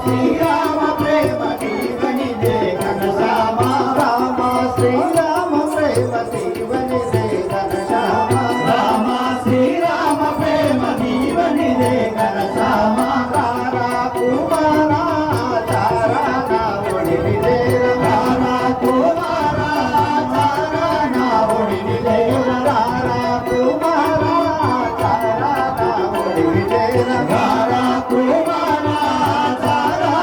శ్రీరామ ప్రేమ దీవనిదే ఘనశ్యామ రామ శ్రీరామ ప్రేమ దీవనిదే ఘనశ్యామ రామ శ్రీరామ ప్రేమ దీవనిదే ఘనశ్యామ రారా కుమారా చారా ఒడినిదే రారా కుమారా చారా ఒడినిదే రారా కుమారా చారా ఒడినిదే రారా కుమారా చారా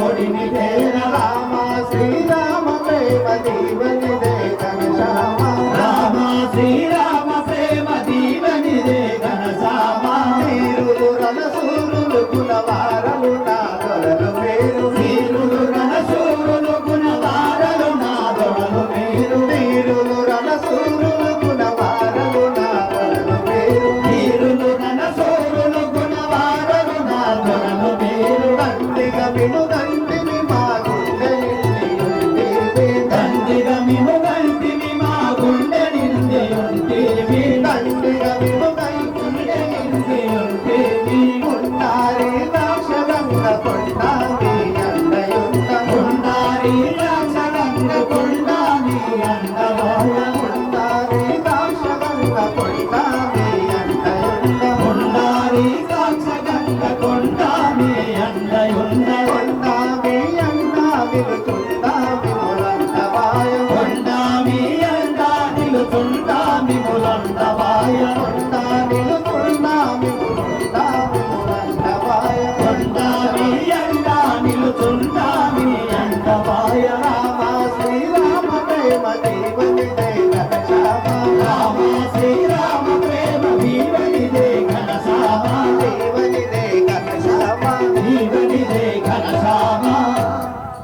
ఒడినిదే రామ శ్రీరామ ప్రేమ దీవనిదే ఘనశ్యామ రామ శ్రీరామ ప్రేమ దీవనిదే ఘనశ్యామ వీరులు రణశూరులు గుణవారలు నా దొరలు పేరు వీరులు రణశూరులు గుణవారలు నా దొరలు పేరు వీరులు రణశూరులు గుణవారలు నా దొరలు పేరు వీరులు రణశూరులు గుణవారలు నా దొరలు పేరు దండిగా విను దండిని మా గుండె నిండి దండిగా విను దండిని మా గుండె నిండి ఉంటేవి దండిగా విను గుండె నిండి ఉంటేవి ఉండారి దాక్షగంగ కొండామి అండయుండ ఉండారి దాక్షగంగ కొండామి అండవాయ ఉండారి దాక్షగంగ కొండామి అండయుండ ఉండారి దాక్షగంగ కొండామి అండయుండ కొండామి అండా విలుతుండామి ములండవాయ కొండామి అండా నిలుతుండామి ములండవాయ కొండా నిలుతుండామి ములండామి ములండవాయ కొండామి అండా నిలుతుండామి అండవాయ రామ శ్రీరామ ప్రేమ దీవనిదే ఘనశ్యామ రామ శ్రీరామ ప్రేమ దీవనిదే ఘనశ్యామ దీవనిదే ఘనశ్యామ దీవనిదే ఘనశ్యామ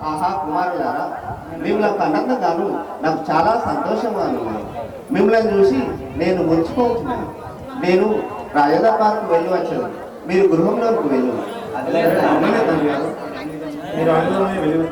ఆహా కుమారులారా మిమ్మల్ని కన్నందుకు నాకు చాలా సంతోషంగా ఉంది మిమ్మల్ని చూసి నేను మురిచిపోతున్నాను నేను రాజదా పార్క్ వెళ్ళి వచ్చాను మీరు గృహంలోకి వెళ్ళి మీరు అందులోనే వెళ్ళి